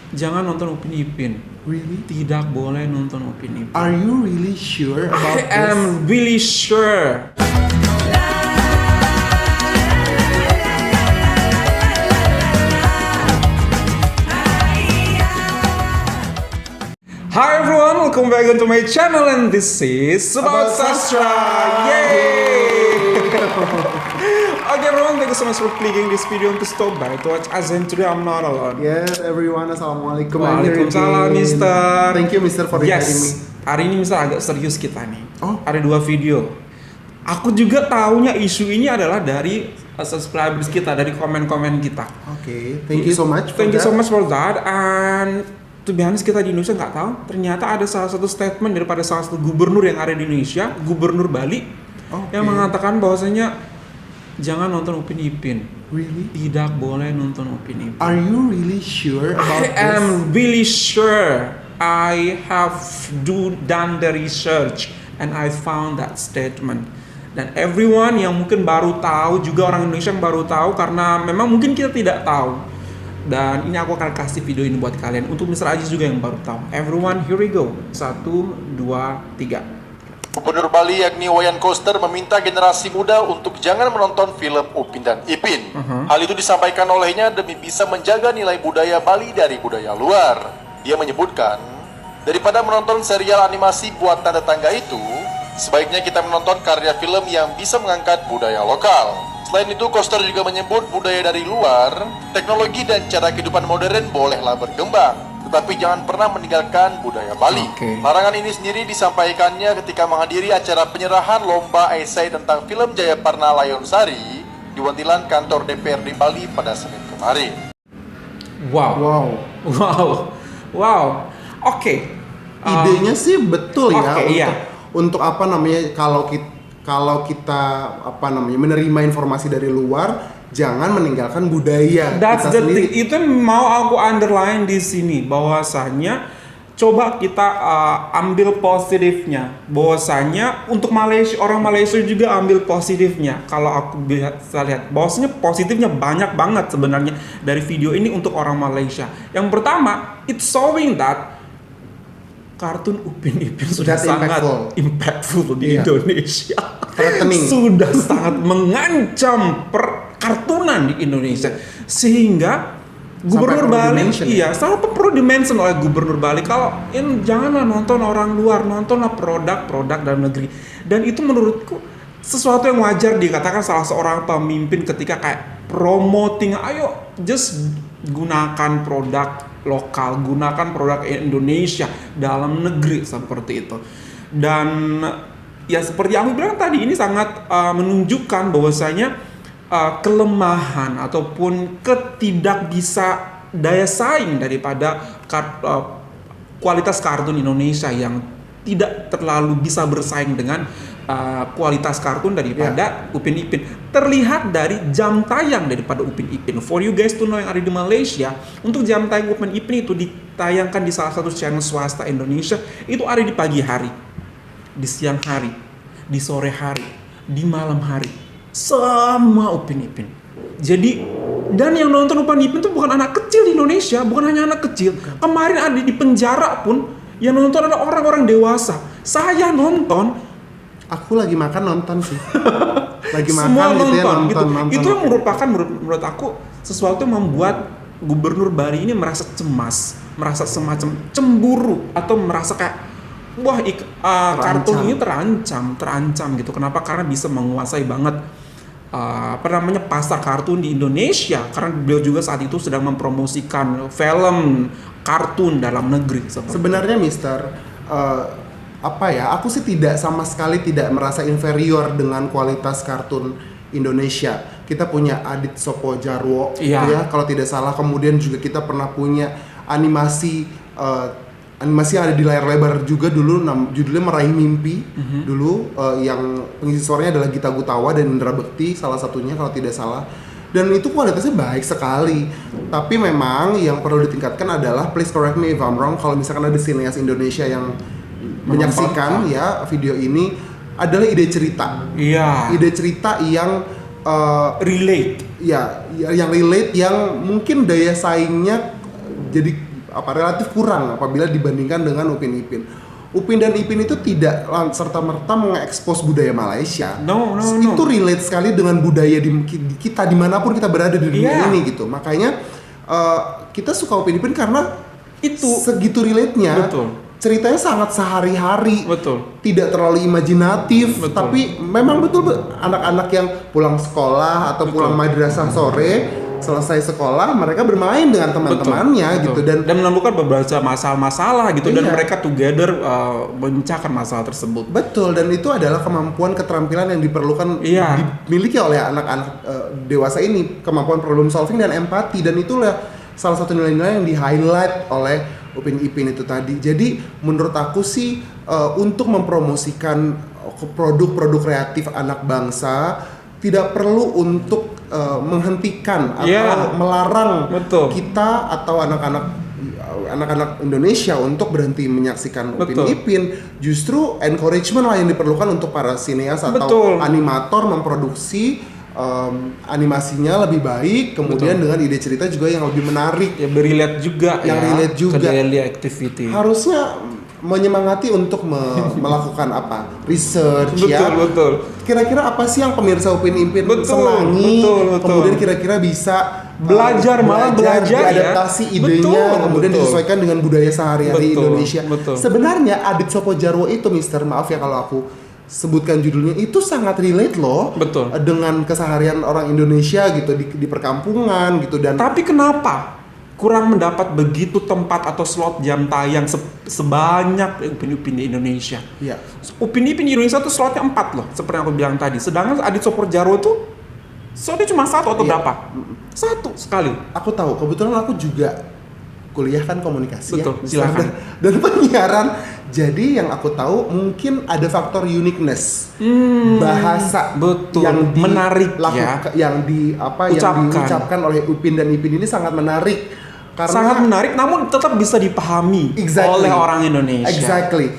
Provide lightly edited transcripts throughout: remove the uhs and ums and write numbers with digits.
Jangan nonton Upin Ipin. Really? Tidak boleh nonton Upin Ipin. Are you really sure about I this? am really sure. Hi everyone, welcome back to my channel and this is About Sastra. Yay! Okay everyone, thank you so much for clicking this video to stop by to watch us, and today I'm not alone. Yes, everyone. Assalamualaikum. I'm here Waalaikumsalam, again. Mister. Thank you, Mister, for inviting me. Hari ini Mister agak serius kita nih. Oh. Ada 2 video. Aku juga taunya isu ini adalah dari subscribers kita, dari komen-komen kita. Okay, thank you so much. Thank you so much for that. And to be honest, kita di Indonesia nggak tahu. Ternyata ada salah satu statement daripada salah satu gubernur yang ada di Indonesia, Gubernur Bali, yang mengatakan bahwasanya jangan nonton Upin Ipin. Really? Tidak boleh nonton Upin Ipin. Are you really sure about I this? am really sure. I have done the research and I found that statement. Dan everyone yang mungkin baru tahu, juga orang Indonesia yang baru tahu, karena memang mungkin kita tidak tahu. Dan ini aku akan kasih video ini buat kalian, untuk Mr. Aziz juga yang baru tahu. Everyone, here we go. 1, 2, 3. Gubernur Bali yakni Wayan Koster meminta generasi muda untuk jangan menonton film Upin dan Ipin. Hal itu disampaikan olehnya demi bisa menjaga nilai budaya Bali dari budaya luar. Dia menyebutkan, daripada menonton serial animasi buatan tetangga itu, sebaiknya kita menonton karya film yang bisa mengangkat budaya lokal. Selain itu, Koster juga menyebut budaya dari luar, teknologi dan cara kehidupan modern bolehlah berkembang, tetapi jangan pernah meninggalkan budaya Bali. Larangan ini sendiri disampaikannya ketika menghadiri acara penyerahan lomba esai tentang film Jayaparna Layonsari di Wantilan kantor DPRD Bali pada Senin kemarin. Wow. Oke. Idenya sih betul ya. Iya. Untuk apa namanya, kalau kita apa namanya menerima informasi dari luar, jangan meninggalkan budaya That's kita the sendiri. thing. Itu mau aku underline di sini, bahwasanya coba kita ambil positifnya. Bahwasanya untuk Malaysia, orang Malaysia juga ambil positifnya. Kalau aku bisa lihat, bahwasanya positifnya banyak banget sebenarnya dari video ini untuk orang Malaysia. Yang pertama, it's showing that kartun Upin Ipin sudah sangat impactful di Indonesia. Sudah sangat mengancam perkartunan di Indonesia, sehingga Gubernur Bali sangat perlu dimention oleh Gubernur Bali kalau janganlah nonton orang luar, nontonlah produk-produk dalam negeri. Dan itu menurutku sesuatu yang wajar dikatakan salah seorang pemimpin ketika kayak promoting, ayo just gunakan produk lokal, gunakan produk Indonesia dalam negeri seperti itu. Dan ya seperti yang aku bilang tadi, ini sangat menunjukkan bahwasanya kelemahan ataupun ketidakbisa daya saing daripada kualitas kartun Indonesia yang tidak terlalu bisa bersaing dengan kualitas kartun daripada Upin Ipin. Terlihat dari jam tayang daripada Upin Ipin. For you guys to know yang ada di Malaysia, untuk jam tayang Upin Ipin itu ditayangkan di salah satu channel swasta Indonesia, itu ada di pagi hari, di siang hari, di sore hari, di malam hari. Semua Upin Ipin. Jadi, dan yang nonton Upin Ipin itu bukan anak kecil di Indonesia, bukan hanya anak kecil. Kemarin ada di penjara pun yang nonton ada orang-orang dewasa. Saya nonton. Aku lagi makan nonton sih. Lagi makan semua gitu ya, nonton. nonton. Itu yang merupakan menurut aku sesuatu yang membuat Gubernur Bali ini merasa cemas, merasa semacam cemburu, atau merasa kayak wah kartun ini terancam gitu. Kenapa? Karena bisa menguasai banget pasar kartun di Indonesia, karena beliau juga saat itu sedang mempromosikan film kartun dalam negeri. Sebenarnya Mister, aku sih sama sekali tidak merasa inferior dengan kualitas kartun Indonesia. Kita punya Adit Sopo Jarwo, ya kalau tidak salah. Kemudian juga kita pernah punya animasi yang ada di layar lebar juga dulu, judulnya Meraih Mimpi. Dulu yang pengisi suaranya adalah Gita Gutawa dan Indra Bekti salah satunya kalau tidak salah. Dan itu kualitasnya baik sekali. Tapi memang yang perlu ditingkatkan adalah, please correct me if I'm wrong, kalau misalkan ada sineas Indonesia yang menyaksikan video ini, adalah ide cerita. Ide cerita yang relate. Yang relate, yang mungkin daya saingnya jadi relatif kurang apabila dibandingkan dengan Upin Ipin. Upin dan Ipin itu tidak serta-merta mengekspos budaya Malaysia. No. Itu relate sekali dengan budaya di kita dimanapun kita berada di dunia ini gitu. Makanya kita suka Upin Ipin karena itu segitu relate-nya. Betul. Ceritanya sangat sehari-hari. Betul. Tidak terlalu imajinatif, Betul. tapi memang betul anak-anak yang pulang sekolah atau pulang madrasah sore, selesai sekolah mereka bermain dengan teman-temannya gitu dan menemukan beberapa masalah-masalah gitu dan Iya. mereka together memecahkan masalah tersebut. Betul, dan itu adalah kemampuan keterampilan yang diperlukan Iya. dimiliki oleh anak-anak dewasa ini, kemampuan problem solving dan empati, dan itulah salah satu nilai-nilai yang di-highlight oleh Upin Ipin itu tadi. Jadi menurut aku sih untuk mempromosikan produk-produk kreatif anak bangsa tidak perlu untuk menghentikan atau melarang kita atau anak-anak Indonesia untuk berhenti menyaksikan Upin Ipin. Justru encouragement lah yang diperlukan untuk para sineas atau animator memproduksi animasinya lebih baik, kemudian dengan ide cerita juga yang lebih menarik, ya relate juga, yang relate juga ke daily activity. Harusnya menyemangati untuk melakukan research. Betul. Kira-kira apa sih yang pemirsa Upin Ipin senangi? Kemudian kira-kira bisa belajar diadaptasi idenya, kemudian disesuaikan dengan budaya sehari-hari Indonesia. Sebenarnya Adit Sopo Jarwo itu, Mister, maaf ya kalau aku sebutkan judulnya, itu sangat relate loh dengan keseharian orang Indonesia gitu di perkampungan gitu. Dan tapi kenapa kurang mendapat begitu tempat atau slot jam tayang sebanyak Upin Ipin di Indonesia? Iya. Upin Ipin di Indonesia tuh slotnya 4 loh, seperti yang aku bilang tadi. Sedangkan Adit Sopo Jarwo tuh slotnya cuma 1 atau berapa? 1 sekali. Aku tahu, kebetulan aku juga kuliah kan komunikasi. Betul, ya, silakan. Dan penyiaran. Jadi yang aku tahu mungkin ada faktor uniqueness bahasa yang menarik yang diucapkan oleh Upin dan Ipin ini sangat menarik. Sangat menarik, namun tetap bisa dipahami oleh orang Indonesia. Exactly.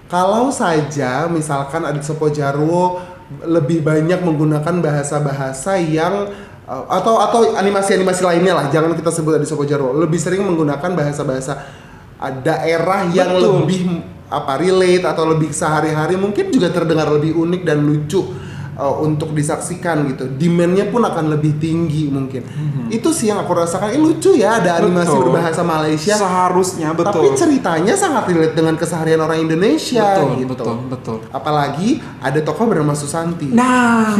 Kalau saja misalkan Adit Sopo Jarwo lebih banyak menggunakan bahasa-bahasa yang atau animasi-animasi lainnya lah, jangan kita sebut Adit Sopo Jarwo, lebih sering menggunakan bahasa-bahasa daerah yang lebih relate atau lebih sehari-hari, mungkin juga terdengar lebih unik dan lucu untuk disaksikan gitu. Demand-nya pun akan lebih tinggi mungkin. Itu sih yang aku rasakan. Lucu ya ada animasi berbahasa Malaysia. Seharusnya Tapi ceritanya sangat relate dengan keseharian orang Indonesia gitu. Betul. Apalagi ada tokoh bernama Susanti. Nah.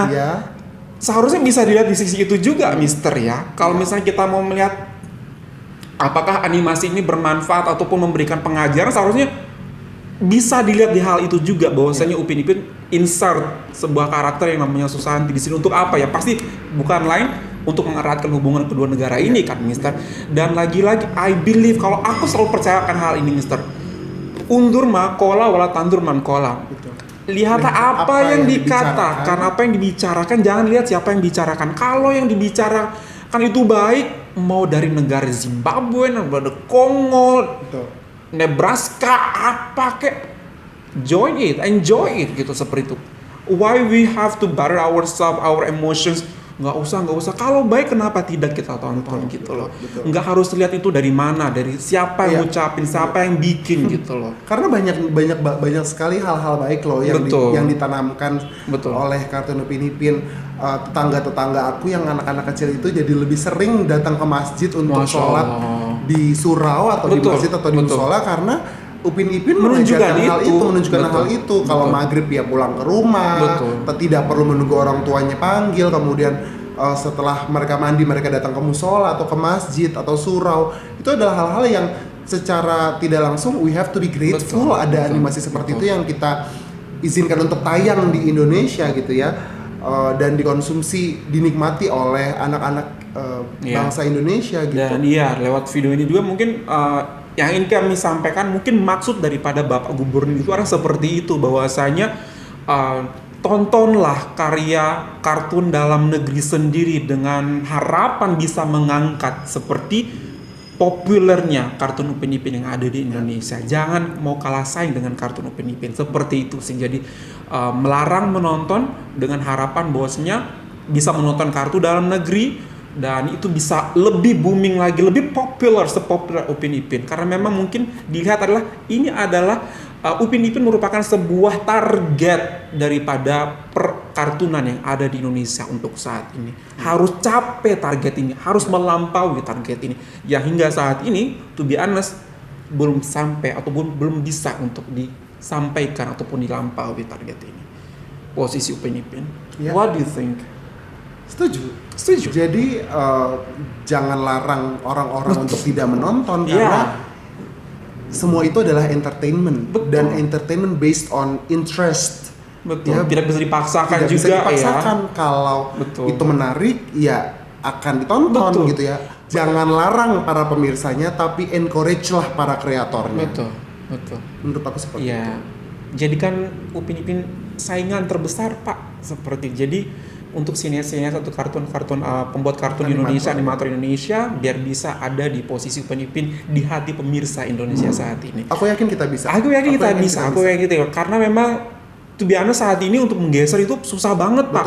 Ya. Seharusnya bisa dilihat di sisi itu juga, Mister ya. Kalau misalnya kita mau melihat apakah animasi ini bermanfaat ataupun memberikan pengajaran, seharusnya bisa dilihat di hal itu juga, bahwasanya Upin Ipin insert sebuah karakter yang namanya Susanti di sini untuk apa ya? Pasti bukan lain untuk mengeratkan hubungan kedua negara ini kan, Mister. Dan lagi-lagi I believe, kalau aku selalu percayakan hal ini, Mister. Undur makola wala tandur mankola. Lihatlah apa yang dikatakan, apa yang dibicarakan, jangan lihat siapa yang bicarakan. Kalau yang dibicarakan itu baik, mau dari negara Zimbabwe, negara Kongo, Nebraska, apa kek, join it, enjoy it gitu, seperti itu. Why we have to bother ourselves, our emotions? Nggak usah. Kalau baik kenapa tidak kita tonton gitu loh. Nggak harus lihat itu dari mana, dari siapa yang ngucapin, siapa yang bikin gitu loh. Karena banyak sekali hal-hal baik loh yang ditanamkan oleh kartun Upin Ipin. Tetangga-tetangga aku yang anak-anak kecil itu jadi lebih sering datang ke masjid untuk sholat di surau atau di masjid atau di musola, karena Upin Ipin menunjukkan hal itu. Kalau maghrib ya pulang ke rumah, tidak perlu menunggu orang tuanya panggil. Kemudian setelah mereka mandi, mereka datang ke musola atau ke masjid atau surau. Itu adalah hal-hal yang secara tidak langsung we have to be grateful. Ada animasi seperti itu yang kita izinkan untuk tayang di Indonesia gitu ya, dan dikonsumsi, dinikmati oleh anak-anak bangsa Indonesia gitu. Dan lewat video ini juga mungkin yang ingin kami sampaikan, mungkin maksud daripada Bapak Gubernur itu adalah seperti itu, bahwasanya tontonlah karya kartun dalam negeri sendiri dengan harapan bisa mengangkat seperti populernya kartun Upin Ipin yang ada di Indonesia. Jangan mau kalah saing dengan kartun Upin Ipin, seperti itu sih. Jadi melarang menonton dengan harapan bahwasanya bisa menonton kartun dalam negeri dan itu bisa lebih booming lagi, lebih popular, sepopuler Upin Ipin, karena memang mungkin dilihat adalah ini adalah Upin Ipin merupakan sebuah target daripada perkartunan yang ada di Indonesia untuk saat ini. Harus capai target ini, harus melampaui target ini. Ya hingga saat ini, to be honest, belum sampai atau belum bisa untuk disampaikan ataupun dilampaui target ini. Posisi Upin Ipin. Ya. What do you think? Setuju. Jadi jangan larang orang-orang untuk tidak menonton karena semua itu adalah entertainment. Betul. Dan entertainment based on interest. Betul. Ya, Tidak bisa dipaksakan tidak juga bisa dipaksakan. ya. Kalau Betul. itu menarik, ya akan ditonton Betul. gitu ya. Jangan larang para pemirsanya, tapi encourage lah para kreatornya. Betul. Menurut aku seperti itu. Ya. Jadikan Upin Ipin saingan terbesar, Pak. Seperti jadi untuk sinias-sinias atau kartun-kartun pembuat kartun Indonesia, animator Indonesia, biar bisa ada di posisi Upin Ipin di hati pemirsa Indonesia saat ini. Aku yakin kita bisa. Aku yakin kita bisa. Karena memang to be honest, saat ini untuk menggeser itu susah banget, Pak.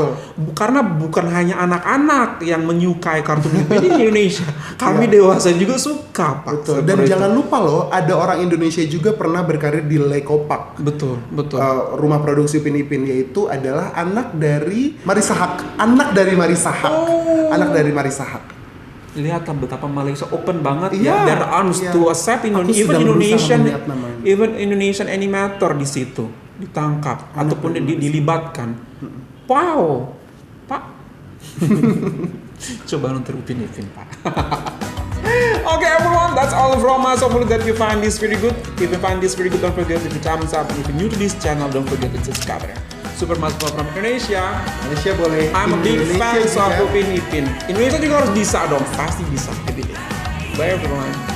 Karena bukan hanya anak-anak yang menyukai kartun Upin di Indonesia. Kami dewasa juga suka, Pak. Betul. Dan jangan lupa loh, ada orang Indonesia juga pernah berkarir di Lekopak. Betul. Rumah produksi Upin Ipin, yaitu adalah anak dari Marissa Haque. Anak dari Marissa Haque. Lihatlah betapa Malaysia open banget Iya, ya. They're honest to accept Aku even sedang berusaha Indonesian, melihat namanya. even Indonesian animator di situ ditangkap ataupun dilibatkan. Wow, Pak. Coba nonton Upin Ipin, Pak. Okay, everyone, that's all from us. Hopefully that you find this very good. If you find this very good, don't forget to hit thumbs up. If you're new to this channel, don't forget to subscribe. Super Mas from Indonesia. Malaysia boleh. I'm a big Indonesia fan juga. of Upin Ipin. Indonesia juga harus bisa dong, pasti bisa. I believe. Bye everyone.